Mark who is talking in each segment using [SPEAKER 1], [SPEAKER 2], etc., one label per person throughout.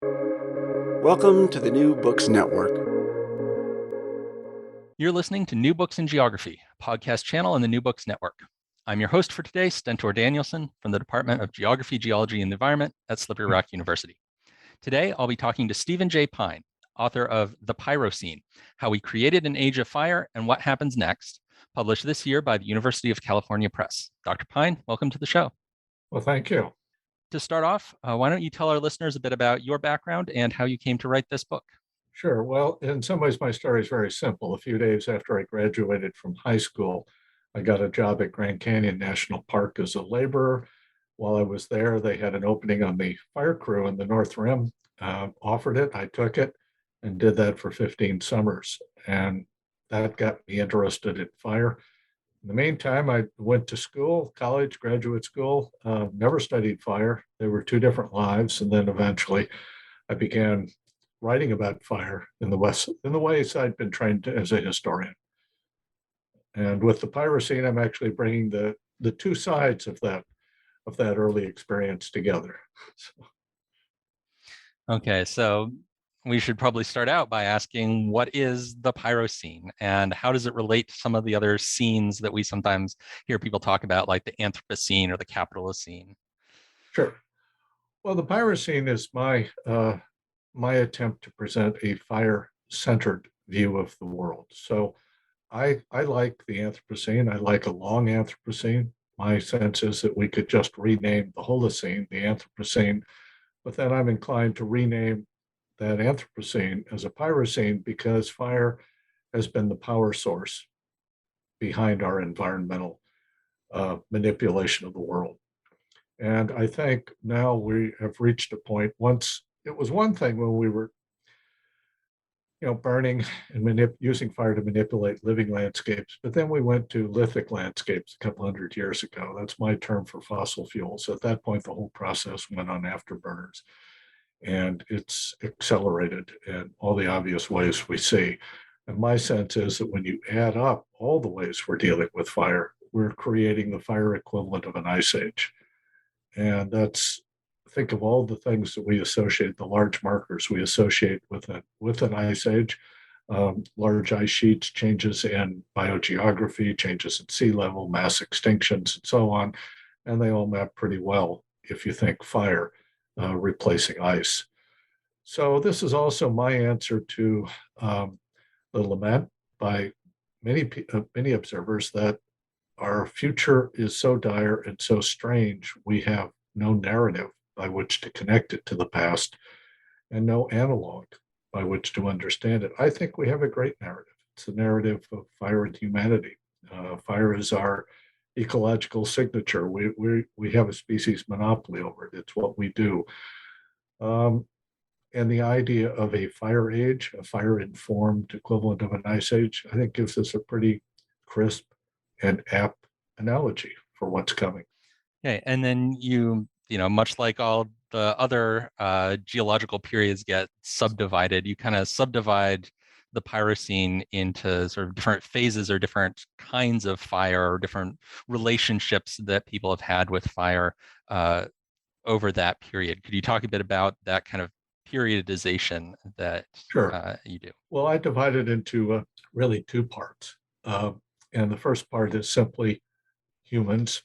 [SPEAKER 1] Welcome to the New Books Network.
[SPEAKER 2] You're listening to New Books in Geography, a podcast channel on the New Books Network. I'm your host for today, Stentor Danielson from the Department of Geography, Geology, and the Environment at Slippery Rock University. Today, I'll be talking to Stephen J. Pyne, author of The Pyrocene, How We Created an Age of Fire and What Happens Next, published this year by the University of California Press. Dr. Pyne, welcome to the show.
[SPEAKER 3] Well, thank you.
[SPEAKER 2] To start off, why don't you tell our listeners a bit about your background and how you came to write this book?
[SPEAKER 3] Sure. Well, in some ways, my story is very simple. A few days after I graduated from high school, I got a job at Grand Canyon National Park as a laborer. While I was there, they had an opening on the fire crew in the North Rim, offered it. I took it and did that for 15 summers. And that got me interested in fire. In the meantime, I went to school, college, graduate school, never studied fire. They were two different lives. And then eventually I began writing about fire in the West, in the ways I'd been trained as a historian. And with the Pyrocene, I'm actually bringing the two sides of that early experience together.
[SPEAKER 2] Okay, so we should probably start out by asking, what is the Pyrocene and how does it relate to some of the other scenes that we sometimes hear people talk about, like the Anthropocene or the Capitalocene?
[SPEAKER 3] Sure. Well, the Pyrocene is my attempt to present a fire-centered view of the world. So I like the Anthropocene. I like a long Anthropocene. My sense is that we could just rename the Holocene the Anthropocene, but then I'm inclined to rename that Anthropocene as a Pyrocene because fire has been the power source behind our environmental manipulation of the world. And I think now we have reached a point. Once it was one thing when we were burning and using fire to manipulate living landscapes. But then we went to lithic landscapes a couple hundred years ago. That's my term for fossil fuels. At that point, the whole process went on afterburners. And it's accelerated in all the obvious ways we see. And my sense is that when you add up all the ways we're dealing with fire, we're creating the fire equivalent of an ice age. And think of all the things that we associate, the large markers we associate with an ice age, large ice sheets, changes in biogeography, changes in sea level, mass extinctions, and so on. And they all map pretty well if you think fire replacing ice. So this is also my answer to the lament by many observers that our future is so dire and so strange, we have no narrative by which to connect it to the past and no analog by which to understand it. I think we have a great narrative. It's a narrative of fire and humanity. Fire is our ecological signature. We have a species monopoly over it. It's what we do. And the idea of a fire age, a fire-informed equivalent of an ice age, I think gives us a pretty crisp and apt analogy for what's coming.
[SPEAKER 2] Okay, and then much like all the other geological periods get subdivided, you kind of subdivide the Pyrocene into sort of different phases or different kinds of fire or different relationships that people have had with fire over that period. Could you talk a bit about that kind of periodization that
[SPEAKER 3] Sure.
[SPEAKER 2] You do?
[SPEAKER 3] Well, I divide it into really two parts. And the first part is simply humans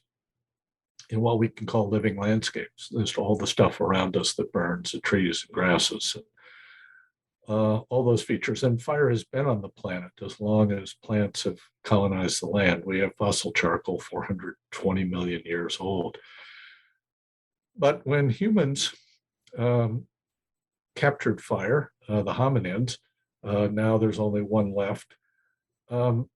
[SPEAKER 3] in what we can call living landscapes. There's all the stuff around us that burns, the trees and grasses, all those features. And fire has been on the planet as long as plants have colonized the land. We have fossil charcoal 420 million years old. But when humans captured fire, the hominins, now there's only one left.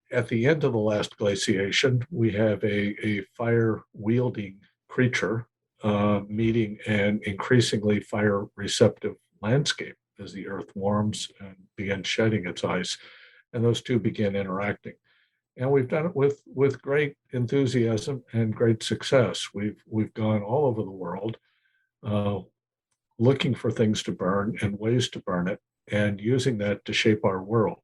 [SPEAKER 3] At the end of the last glaciation, we have a fire-wielding creature meeting an increasingly fire-receptive landscape as the Earth warms and begins shedding its ice, and those two begin interacting. And we've done it with great enthusiasm and great success. We've gone all over the world looking for things to burn and ways to burn it, and using that to shape our world,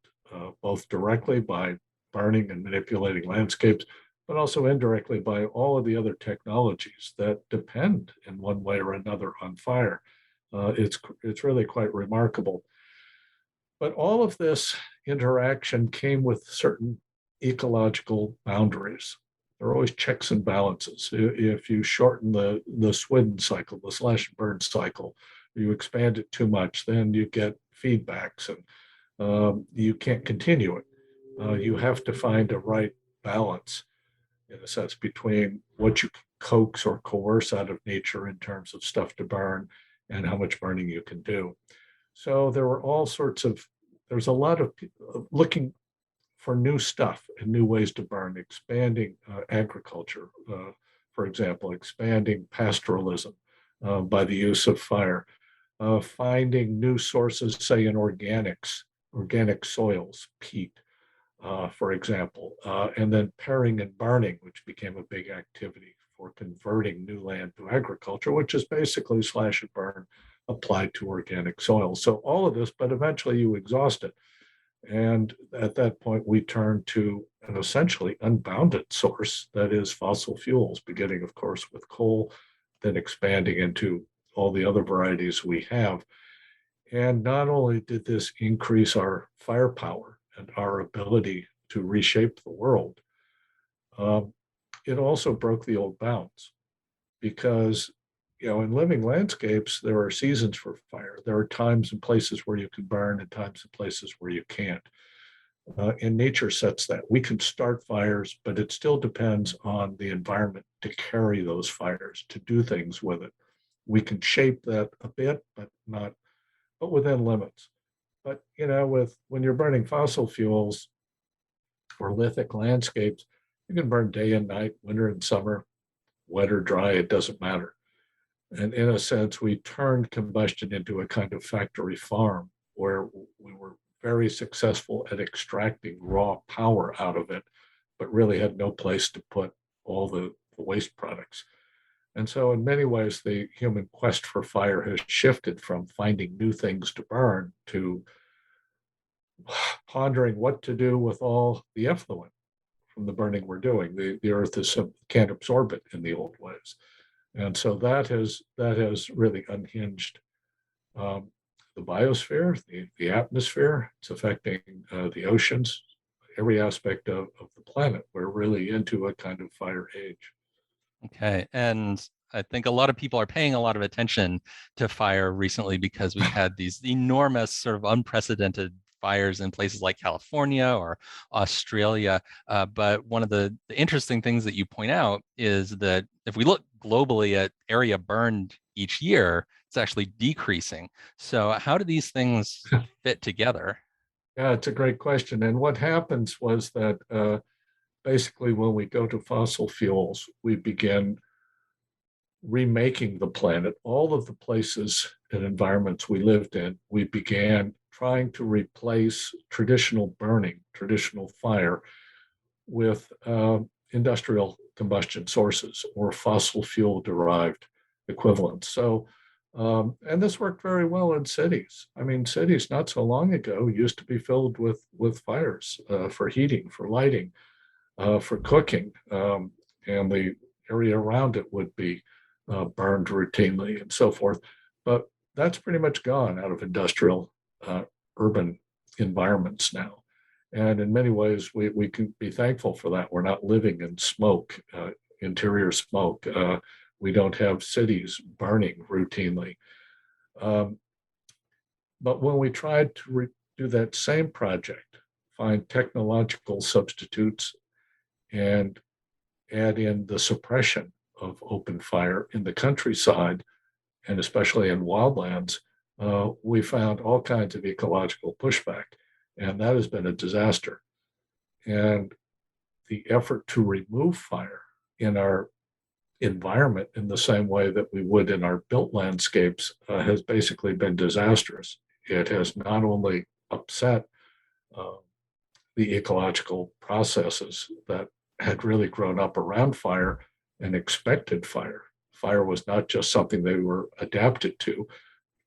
[SPEAKER 3] both directly by burning and manipulating landscapes, but also indirectly by all of the other technologies that depend in one way or another on fire. It's really quite remarkable. But all of this interaction came with certain ecological boundaries. There are always checks and balances. If you shorten the Swidden cycle, the slash and burn cycle, you expand it too much, then you get feedbacks and you can't continue it. You have to find a right balance, in a sense, between what you coax or coerce out of nature in terms of stuff to burn and how much burning you can do. So there were all sorts of, there's a lot of people looking for new stuff and new ways to burn, expanding agriculture, for example, expanding pastoralism by the use of fire, finding new sources, say in organic soils, peat, for example, and then paring and burning, which became a big activity for converting new land to agriculture, which is basically slash and burn applied to organic soil. So all of this, but eventually you exhaust it. And at that point, we turn to an essentially unbounded source that is fossil fuels, beginning, of course, with coal, then expanding into all the other varieties we have. And not only did this increase our firepower and our ability to reshape the world, it also broke the old bounds because, in living landscapes, there are seasons for fire. There are times and places where you can burn and times and places where you can't. And nature sets that. We can start fires, but it still depends on the environment to carry those fires, to do things with it. We can shape that a bit, but within limits. But, when you're burning fossil fuels or lithic landscapes, you can burn day and night, winter and summer, wet or dry, it doesn't matter. And in a sense, we turned combustion into a kind of factory farm where we were very successful at extracting raw power out of it, but really had no place to put all the waste products. And so in many ways, the human quest for fire has shifted from finding new things to burn to pondering what to do with all the effluent from the burning we're doing. The earth can't absorb it in the old ways. And so that has really unhinged the biosphere, the atmosphere. It's affecting the oceans, every aspect of the planet. We're really into a kind of fire age.
[SPEAKER 2] Okay. And I think a lot of people are paying a lot of attention to fire recently because we've had these enormous sort of unprecedented fires in places like California or Australia. But one of the interesting things that you point out is that if we look globally at area burned each year, it's actually decreasing. So how do these things fit together?
[SPEAKER 3] Yeah, it's a great question. And what happens was that basically when we go to fossil fuels, we begin remaking the planet. All of the places and environments we lived in, we began trying to replace traditional burning, traditional fire with industrial combustion sources or fossil fuel derived equivalents. So, and this worked very well in cities. I mean, cities not so long ago used to be filled with fires for heating, for lighting, for cooking, and the area around it would be burned routinely and so forth. But that's pretty much gone out of industrial urban environments now. And in many ways, we can be thankful for that. We're not living in smoke, interior smoke. We don't have cities burning routinely. But when we tried to do that same project, find technological substitutes and add in the suppression of open fire in the countryside, and especially in wildlands, we found all kinds of ecological pushback. And that has been a disaster. And the effort to remove fire in our environment in the same way that we would in our built landscapes has basically been disastrous. It has not only upset the ecological processes that had really grown up around fire and expected fire. Fire was not just something they were adapted to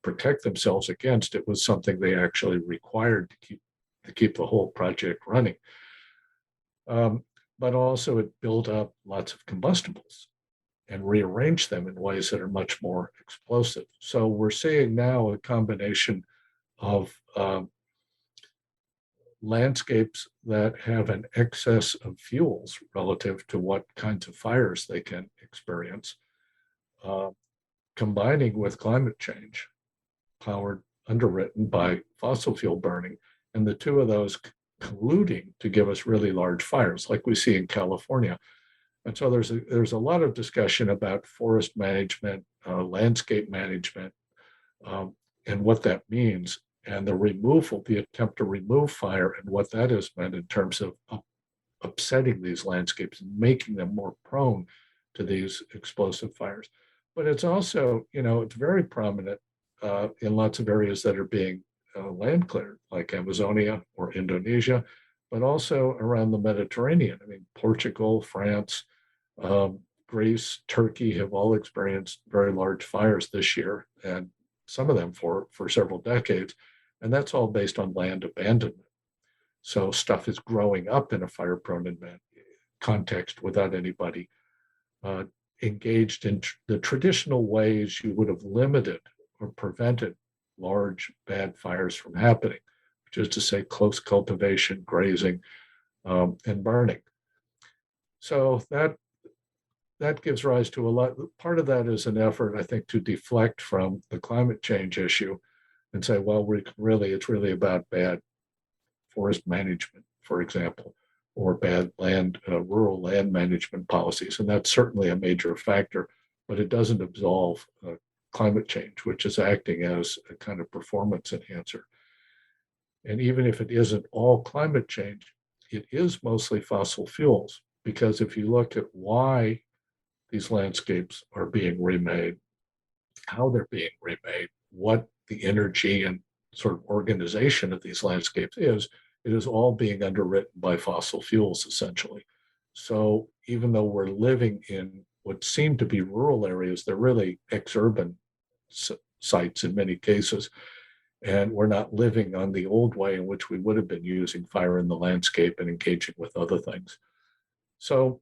[SPEAKER 3] protect themselves against. It was something they actually required to keep the whole project running. But also it built up lots of combustibles. and rearrange them in ways that are much more explosive. So we're seeing now a combination of landscapes that have an excess of fuels relative to what kinds of fires they can experience, uh, combining with climate change, powered, underwritten by fossil fuel burning, and the two of those colluding to give us really large fires like we see in California. And so there's a lot of discussion about forest management, landscape management, and what that means, and the attempt to remove fire and what that has meant in terms of upsetting these landscapes and making them more prone to these explosive fires. But it's also, it's very prominent in lots of areas that are being land cleared, like Amazonia or Indonesia, but also around the Mediterranean. I mean, Portugal, France, Greece, Turkey have all experienced very large fires this year, and some of them for several decades. And that's all based on land abandonment. So stuff is growing up in a fire-prone context without anybody engaged in the traditional ways you would have limited or prevented large bad fires from happening, which is to say close cultivation, grazing, and burning. So that gives rise to a lot. Part of that is an effort, I think, to deflect from the climate change issue and say, well, it's really about bad forest management, for example, or bad rural land management policies. And that's certainly a major factor, but it doesn't absolve climate change, which is acting as a kind of performance enhancer. And even if it isn't all climate change, it is mostly fossil fuels, because if you look at why these landscapes are being remade, how they're being remade, what the energy and sort of organization of these landscapes is, it is all being underwritten by fossil fuels, essentially. So even though we're living in what seem to be rural areas, they're really ex-urban sites in many cases. And we're not living on the old way in which we would have been using fire in the landscape and engaging with other things. So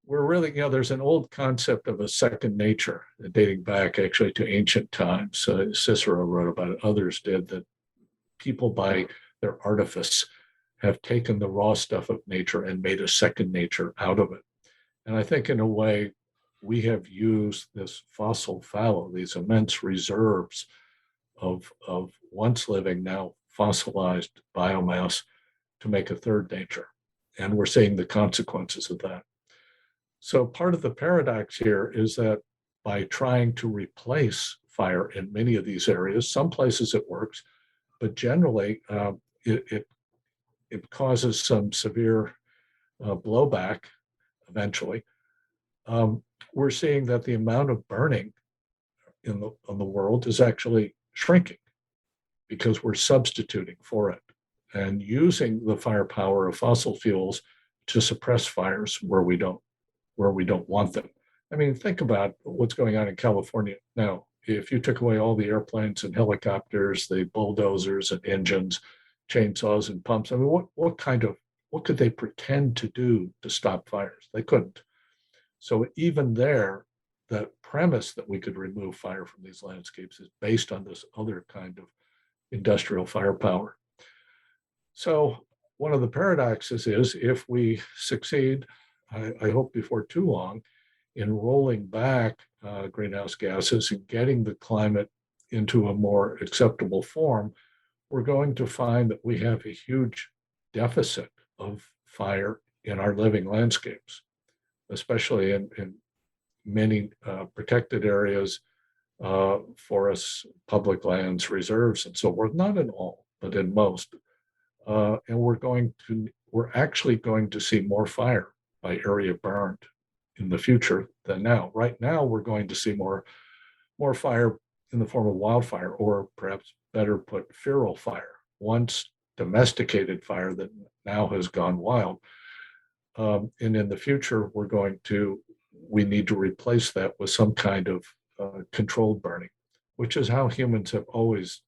[SPEAKER 3] we're really, there's an old concept of a second nature dating back actually to ancient times. Cicero wrote about it, others did, that people by their artifice have taken the raw stuff of nature and made a second nature out of it. And I think in a way, we have used this fossil fallow, these immense reserves of once living, now fossilized biomass, to make a third nature. And we're seeing the consequences of that. So part of the paradox here is that by trying to replace fire in many of these areas, some places it works, but generally it causes some severe blowback eventually. We're seeing that the amount of burning in the world is actually shrinking because we're substituting for it and using the firepower of fossil fuels to suppress fires where we don't want them. I mean, think about what's going on in California now. If you took away all the airplanes and helicopters, the bulldozers and engines, chainsaws and pumps, I mean, what could they pretend to do to stop fires? They couldn't. So even there, the premise that we could remove fire from these landscapes is based on this other kind of industrial firepower. So one of the paradoxes is, if we succeed, I hope before too long, in rolling back greenhouse gases and getting the climate into a more acceptable form, we're going to find that we have a huge deficit of fire in our living landscapes, especially in many protected areas, forests, public lands, reserves, and so forth. Not in all, but in most. And we're actually going to see more fire by area burned in the future than now. Right now, we're going to see more fire in the form of wildfire, or perhaps better put, feral fire, once domesticated fire that now has gone wild. And in the future, we need to replace that with some kind of controlled burning, which is how humans have always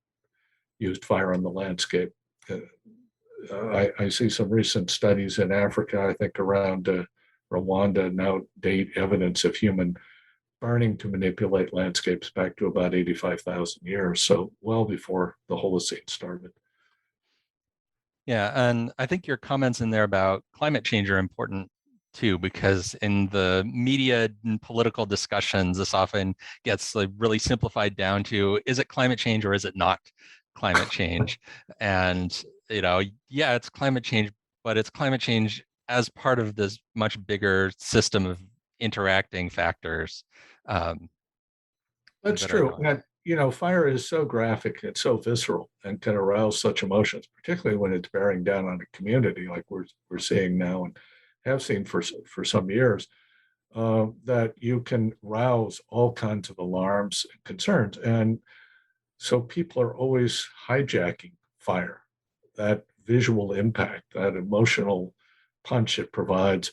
[SPEAKER 3] used fire on the landscape. I see some recent studies in Africa, I think around Rwanda now date evidence of human burning to manipulate landscapes back to about 85,000 years, so well before the Holocene started.
[SPEAKER 2] Yeah, and I think your comments in there about climate change are important too, because in the media and political discussions, this often gets like really simplified down to, is it climate change or is it not climate change? And, yeah, it's climate change, but it's climate change as part of this much bigger system of interacting factors.
[SPEAKER 3] That's
[SPEAKER 2] that are
[SPEAKER 3] true.
[SPEAKER 2] going.
[SPEAKER 3] And, fire is so graphic, it's so visceral and can arouse such emotions, particularly when it's bearing down on a community like we're seeing now and have seen for some years, that you can rouse all kinds of alarms and concerns. And so people are always hijacking fire, that visual impact, that emotional punch it provides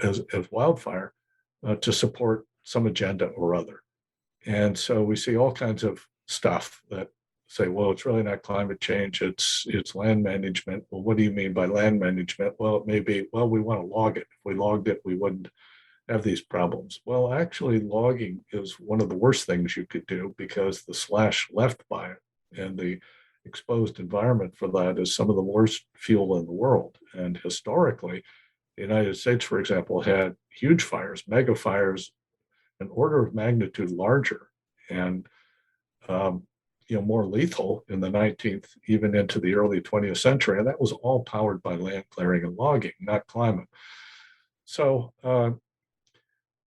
[SPEAKER 3] as wildfire to support some agenda or other. And so we see all kinds of stuff that say, well, it's really not climate change, it's land management. Well, what do you mean by land management? Well, it may be, well, we want to log it. If we logged it, we wouldn't have these problems. Well, actually, logging is one of the worst things you could do, because the slash left by it and the exposed environment for that is some of the worst fuel in the world. And historically, the United States, for example, had huge fires, mega fires, an order of magnitude larger and more lethal in the 19th, even into the early 20th century. And that was all powered by land clearing and logging, not climate. So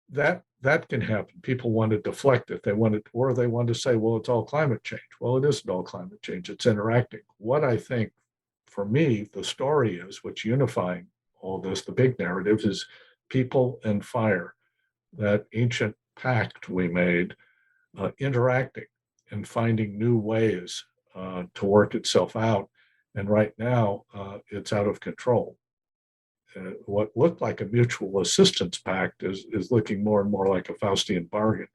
[SPEAKER 3] that can happen. People want to deflect it. They want to say, well, it's all climate change. Well, it isn't all climate change. It's interacting. What I think, for me, the story is, what's unifying all this, the big narrative, is people and fire, that ancient pact we made, interacting and finding new ways to work itself out. And right now, it's out of control. What looked like a mutual assistance pact is looking more and more like a Faustian bargain.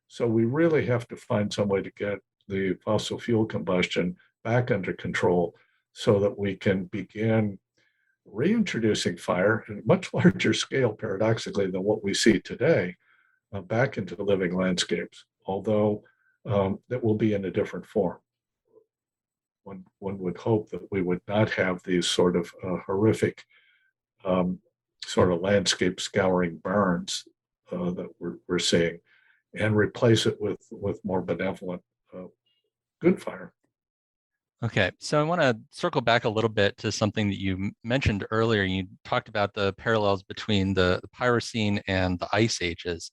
[SPEAKER 3] So we really have to find some way to get the fossil fuel combustion back under control so that we can begin reintroducing fire at a much larger scale, paradoxically, than what we see today, back into the living landscapes, although that will be in a different form. One would hope that we would not have these sort of horrific sort of landscape scouring burns that we're seeing, and replace it with more benevolent good fire.
[SPEAKER 2] Okay, so I want to circle back a little bit to something that you mentioned earlier. You talked about the parallels between the Pyrocene and the ice ages.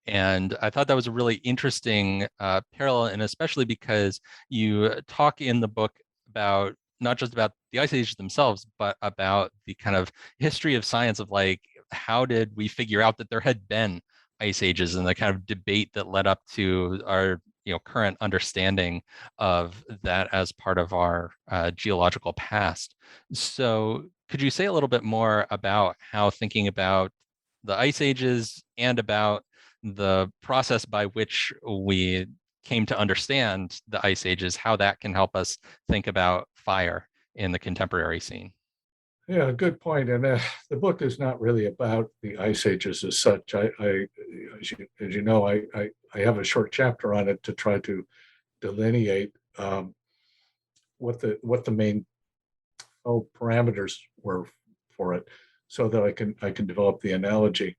[SPEAKER 2] And I thought that was a really interesting parallel, and especially because you talk in the book about not just about the ice ages themselves, but about the kind of history of science of, like, how did we figure out that there had been ice ages, and the kind of debate that led up to our current understanding of that as part of our geological past. So could you say a little bit more about how thinking about the ice ages and about the process by which we came to understand the ice ages, how that can help us think about fire in the contemporary scene?
[SPEAKER 3] Yeah, good point. And the book is not really about the ice ages as such. As you know, I have a short chapter on it to try to delineate what the main parameters were for it, so that I can develop the analogy.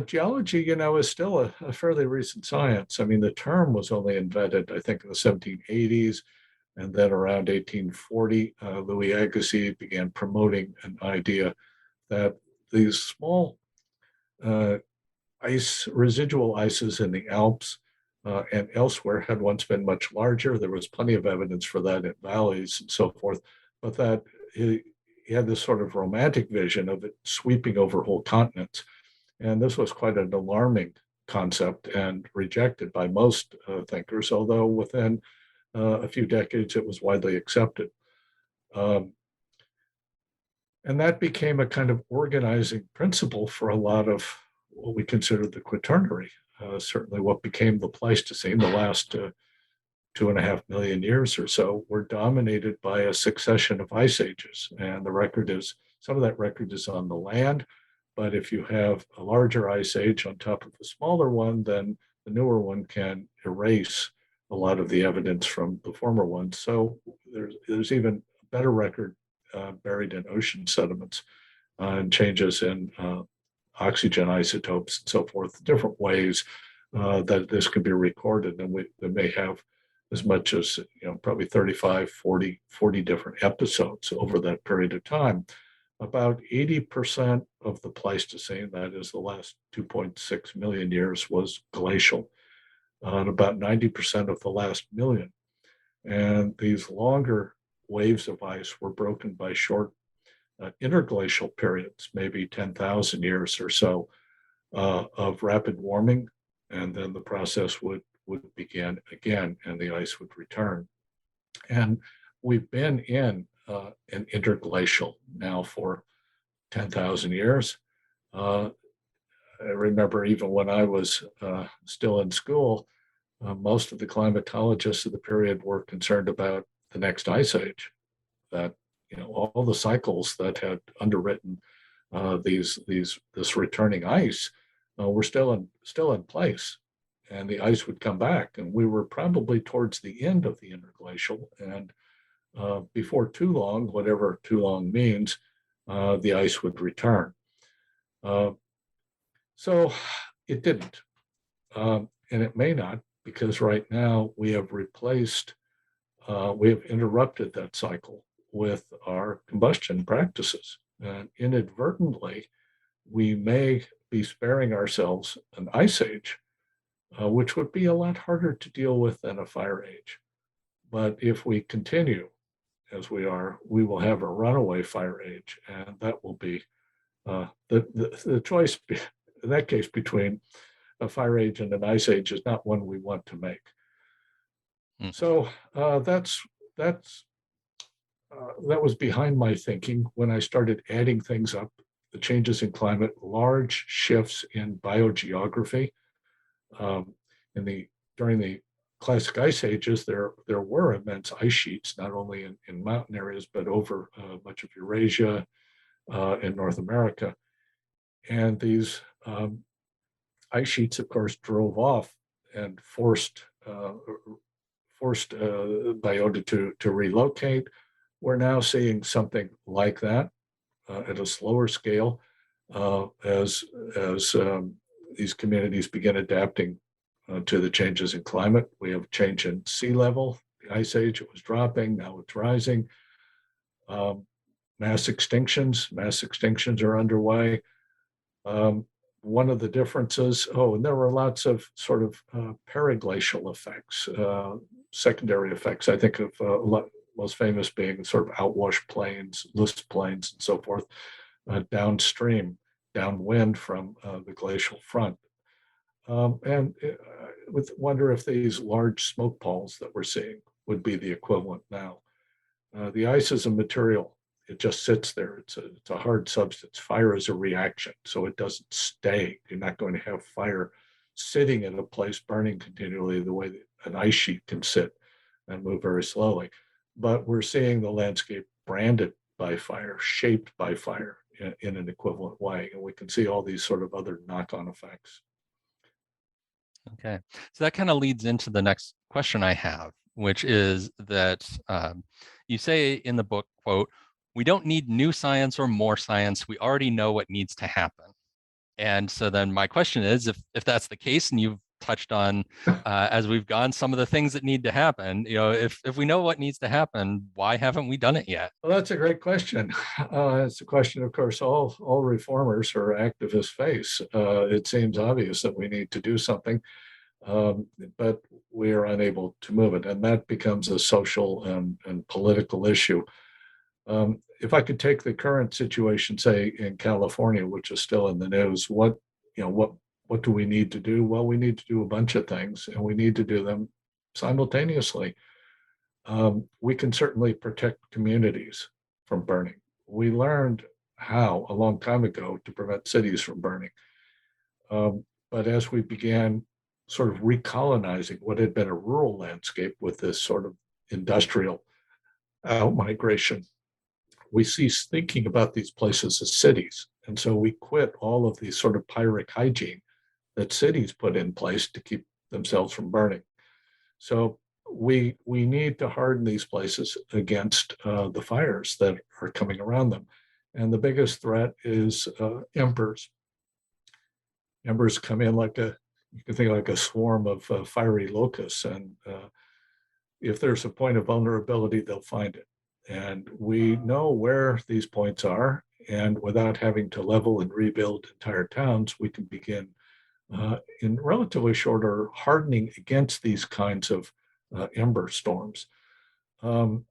[SPEAKER 3] Geology, is still a fairly recent science. I mean, the term was only invented, I think, in the 1780s. And then around 1840, Louis Agassiz began promoting an idea that these small residual ices in the Alps and elsewhere had once been much larger. There was plenty of evidence for that in valleys and so forth, but that he had this sort of romantic vision of it sweeping over whole continents. And this was quite an alarming concept and rejected by most thinkers, although within a few decades it was widely accepted. And that became a kind of organizing principle for a lot of what we consider the Quaternary, certainly what became the Pleistocene, the last 2.5 million years or so, were dominated by a succession of ice ages. And some of that record is on the land, But if you have a larger ice age on top of a smaller one, then the newer one can erase a lot of the evidence from the former one. So there's even a better record buried in ocean sediments and changes in oxygen isotopes and so forth, different ways that this can be recorded. And they may have as much as probably 35, 40 different episodes over that period of time. About 80% of the Pleistocene, that is the last 2.6 million years, was glacial, and about 90% of the last million. And these longer waves of ice were broken by short interglacial periods, maybe 10,000 years or so of rapid warming, and then the process would begin again, and the ice would return. And we've been in an interglacial now for 10,000 years. I remember even when I was still in school, most of the climatologists of the period were concerned about the next ice age, that all the cycles that had underwritten this returning ice were still in place, and the ice would come back, and we were probably towards the end of the interglacial, and before too long, whatever too long means, the ice would return. So it didn't, and it may not, because right now we have interrupted that cycle with our combustion practices. And inadvertently, we may be sparing ourselves an ice age, which would be a lot harder to deal with than a fire age. But if we continue as we are, we will have a runaway fire age, and that will be the choice in that case between a fire age and an ice age is not one we want to make. So that was behind my thinking when I started adding things up: the changes in climate, large shifts in biogeography. During the classic ice ages, there were immense ice sheets, not only in mountain areas, but over much of Eurasia and North America. And these ice sheets, of course, drove off and forced biota to relocate. We're now seeing something like that at a slower scale as these communities begin adapting to the changes in climate. We have change in sea level. The ice age, it was dropping, now it's rising. Mass extinctions are underway. One of the differences, and there were lots of sort of periglacial effects, secondary effects. I think of most famous being sort of outwash plains, loose plains, and so forth, downstream, downwind from the glacial front. And wonder if these large smoke palls that we're seeing would be the equivalent now. The ice is a material. It just sits there. It's a hard substance. Fire is a reaction, so it doesn't stay. You're not going to have fire sitting in a place burning continually the way that an ice sheet can sit and move very slowly. But we're seeing the landscape branded by fire, shaped by fire in an equivalent way. And we can see all these sort of other knock-on effects.
[SPEAKER 2] Okay, so that kind of leads into the next question I have, which is that you say in the book, quote, "We don't need new science or more science. We already know what needs to happen." And so then my question is, if that's the case, and you've touched on as we've gone some of the things that need to happen, if we know what needs to happen, why haven't we done it yet?
[SPEAKER 3] Well, that's a great question. It's a question, of course, all reformers or activists face. It seems obvious that we need to do something, but we are unable to move it, and that becomes a social and political issue. If I could take the current situation, say in California, which is still in the news, what do we need to do? Well, we need to do a bunch of things, and we need to do them simultaneously. We can certainly protect communities from burning. We learned how a long time ago to prevent cities from burning. But as we began sort of recolonizing what had been a rural landscape with this sort of industrial outmigration, we ceased thinking about these places as cities. And so we quit all of these sort of pyrrhic hygiene that cities put in place to keep themselves from burning. So we need to harden these places against the fires that are coming around them. And the biggest threat is embers. Embers come in like you can think like a swarm of fiery locusts. And if there's a point of vulnerability, they'll find it. And we know where these points are. And without having to level and rebuild entire towns, we can begin in relatively short order hardening against these kinds of ember storms. And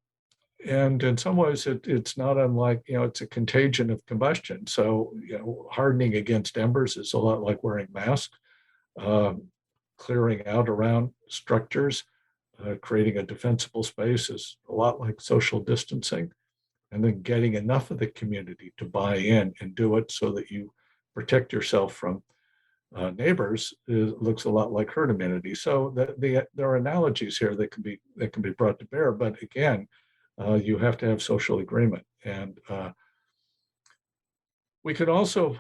[SPEAKER 3] in some ways, it's not unlike, it's a contagion of combustion. So, hardening against embers is a lot like wearing masks, clearing out around structures, creating a defensible space is a lot like social distancing. And then getting enough of the community to buy in and do it so that you protect yourself from neighbors looks a lot like herd immunity. So there are analogies here that can be brought to bear. But again, you have to have social agreement, and we could also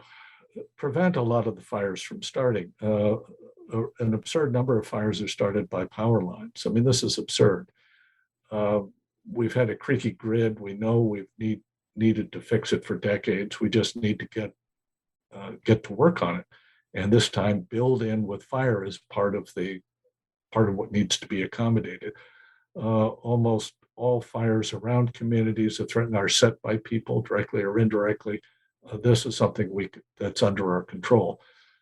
[SPEAKER 3] prevent a lot of the fires from starting. An absurd number of fires are started by power lines. I mean, this is absurd. We've had a creaky grid. We know we've needed to fix it for decades. We just need to get to work on it. And this time build in with fire as part of what needs to be accommodated. Almost all fires around communities that threaten are set by people directly or indirectly. This is something that's under our control.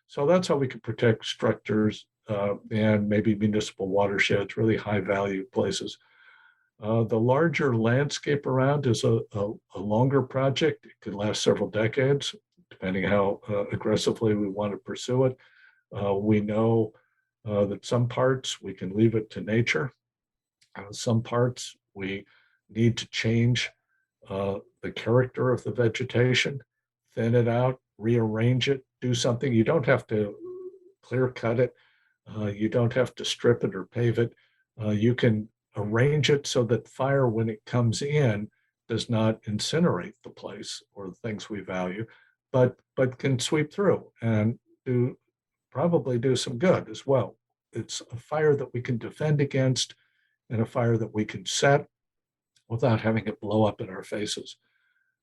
[SPEAKER 3] So that's how we can protect structures and maybe municipal watersheds, really high value places. The larger landscape around is a longer project. It could last several decades, depending how aggressively we want to pursue it. We know that some parts we can leave it to nature. Some parts we need to change the character of the vegetation, thin it out, rearrange it, do something. You don't have to clear cut it. You don't have to strip it or pave it. You can arrange it so that fire, when it comes in, does not incinerate the place or the things we value, but can sweep through and probably do some good as well. It's a fire that we can defend against and a fire that we can set without having it blow up in our faces.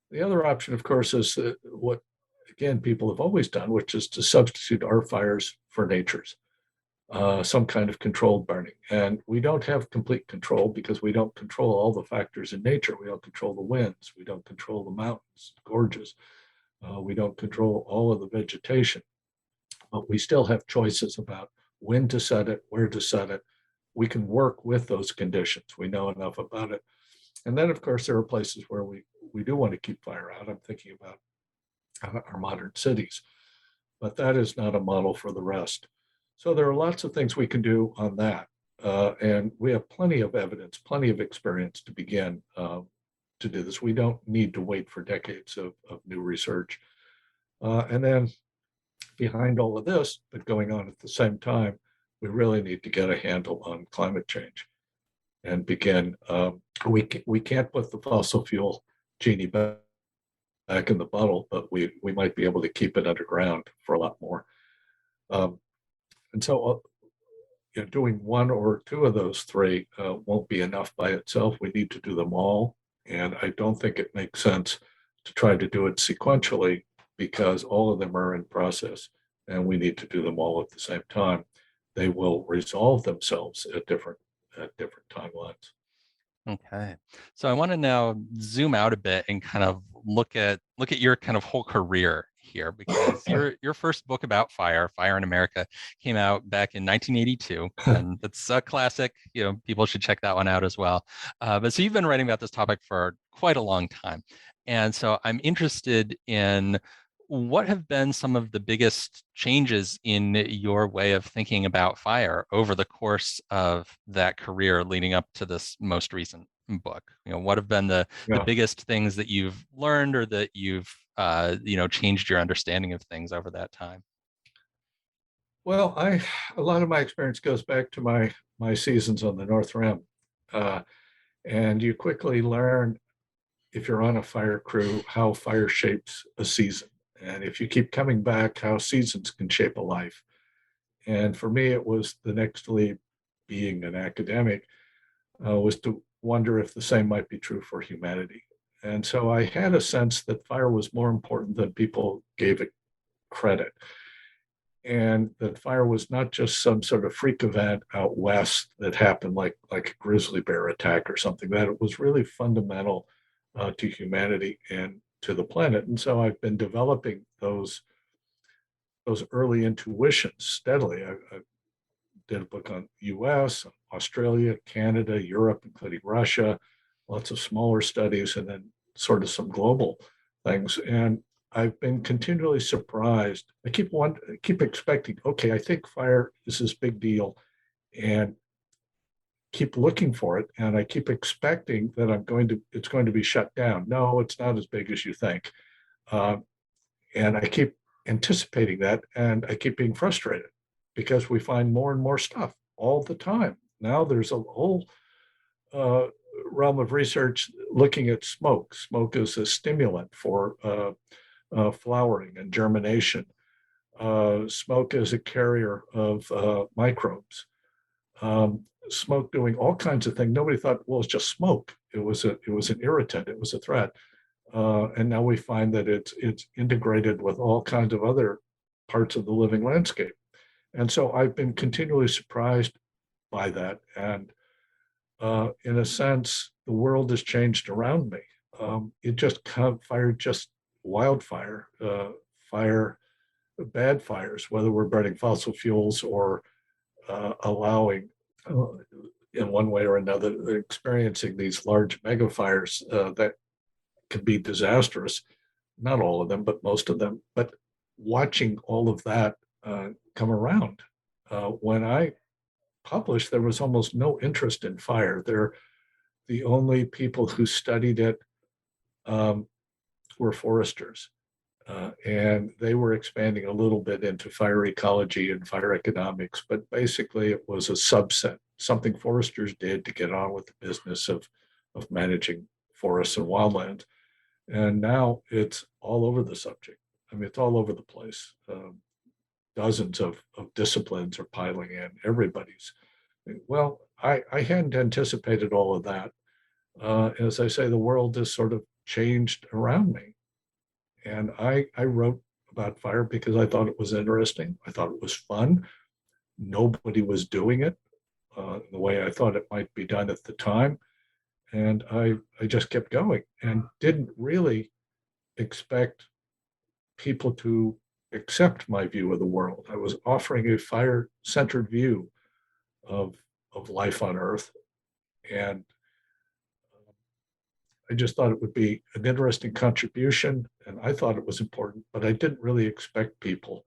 [SPEAKER 3] The other option, of course, is what, again, people have always done, which is to substitute our fires for nature's, some kind of controlled burning. And we don't have complete control because we don't control all the factors in nature. We don't control the winds. We don't control the mountains, gorges. We don't control all of the vegetation. But we still have choices about when to set it, where to set it. We can work with those conditions. We know enough about it. And then, of course, there are places where we do want to keep fire out. I'm thinking about our modern cities, but that is not a model for the rest. So there are lots of things we can do on that. And we have plenty of evidence, plenty of experience to begin to do this. We don't need to wait for decades of new research. And then behind all of this, but going on at the same time, we really need to get a handle on climate change and begin. We can't put the fossil fuel genie back in the bottle, but we might be able to keep it underground for a lot more. And so doing one or two of those three won't be enough by itself. We need to do them all. And I don't think it makes sense to try to do it sequentially because all of them are in process and we need to do them all at the same time. They will resolve themselves at different timelines.
[SPEAKER 2] Okay, so I want to now zoom out a bit and kind of look at your kind of whole career here, because your first book about Fire in America, came out back in 1982, and it's a classic. People should check that one out as well. But so you've been writing about this topic for quite a long time, and so I'm interested in what have been some of the biggest changes in your way of thinking about fire over the course of that career leading up to this most recent book? What have been the biggest things that you've learned or that you've changed your understanding of things over that time?
[SPEAKER 3] Well, a lot of my experience goes back to my seasons on the North Rim. And you quickly learn, if you're on a fire crew, how fire shapes a season. And if you keep coming back, how seasons can shape a life. And for me, it was the next leap, being an academic, was to wonder if the same might be true for humanity. And so I had a sense that fire was more important than people gave it credit. And that fire was not just some sort of freak event out west that happened like a grizzly bear attack or something, that it was really fundamental to humanity and to the planet. And so I've been developing those early intuitions steadily. I did a book on US, Australia, Canada, Europe, including Russia, lots of smaller studies, and then sort of some global things. And I've been continually surprised. I keep expecting, okay, I think fire is this big deal, and keep looking for it. And I keep expecting that it's going to be shut down. No, it's not as big as you think. And I keep anticipating that, and I keep being frustrated because we find more and more stuff all the time. Now there's a whole realm of research looking at smoke. Smoke is a stimulant for flowering and germination. Smoke is a carrier of microbes. Smoke doing all kinds of things. Nobody thought, well, it's just smoke. It was an irritant. It was a threat. And now we find that it's integrated with all kinds of other parts of the living landscape. And so I've been continually surprised by that. And in a sense, the world has changed around me. It just fired just wildfire, bad fires, whether we're burning fossil fuels or allowing, in one way or another, experiencing these large mega fires that can be disastrous. Not all of them, but most of them. But watching all of that come around. When I published, there was almost no interest in fire. The only people who studied it were foresters. And they were expanding a little bit into fire ecology and fire economics, but basically it was a subset, something foresters did to get on with the business of managing forests and wildlands. And now it's all over the subject. I mean, it's all over the place. Dozens of disciplines are piling in. Everybody's. Well, I hadn't anticipated all of that. As I say, the world has sort of changed around me. And I wrote about fire because I thought it was interesting. I thought it was fun. Nobody was doing it the way I thought it might be done at the time. And I just kept going and didn't really expect people to accept my view of the world. I was offering a fire-centered view of life on Earth. And I just thought it would be an interesting contribution, and I thought it was important, but I didn't really expect people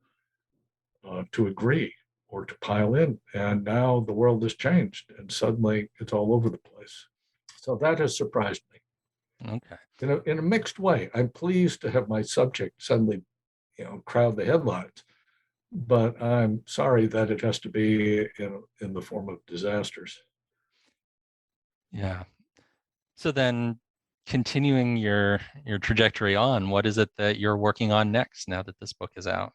[SPEAKER 3] to agree or to pile in. And now the world has changed, and suddenly it's all over the place. So that has surprised me.
[SPEAKER 2] Okay.
[SPEAKER 3] In a mixed way. I'm pleased to have my subject suddenly, crowd the headlines, but I'm sorry that it has to be in the form of disasters.
[SPEAKER 2] Yeah. So then, continuing your trajectory on, what is it that you're working on next now that this book is out?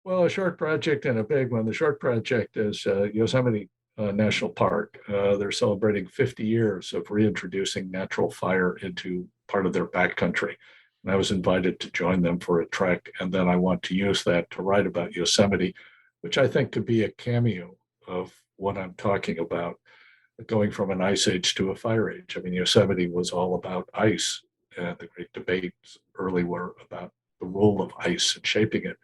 [SPEAKER 3] Well, a short project and a big one. The short project is Yosemite National Park. They're celebrating 50 years of reintroducing natural fire into part of their backcountry. And I was invited to join them for a trek. And then I want to use that to write about Yosemite, which I think could be a cameo of what I'm talking about, going from an ice age to a fire age. I mean, Yosemite was all about ice. And the great debates early were about the role of ice and shaping it.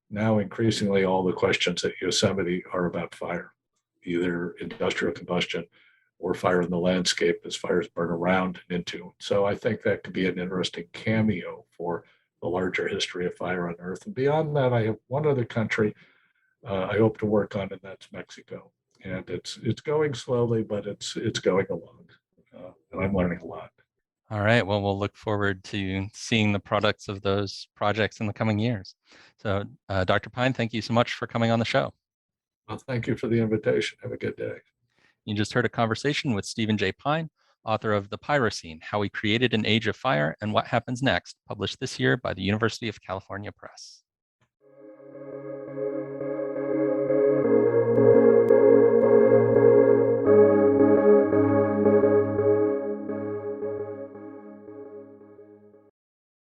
[SPEAKER 3] Now, increasingly, all the questions at Yosemite are about fire, either industrial combustion or fire in the landscape as fires burn around and into. So I think that could be an interesting cameo for the larger history of fire on Earth. And beyond that, I have one other country I hope to work on, and that's Mexico. And it's going slowly, but it's going along, and I'm learning a lot.
[SPEAKER 2] All right. Well, we'll look forward to seeing the products of those projects in the coming years. So, Dr. Pyne, thank you so much for coming on the show.
[SPEAKER 3] Well, thank you for the invitation. Have a good day.
[SPEAKER 2] You just heard a conversation with Stephen J. Pyne, author of The Pyrocene, How We Created an Age of Fire and What Happens Next, published this year by the University of California Press.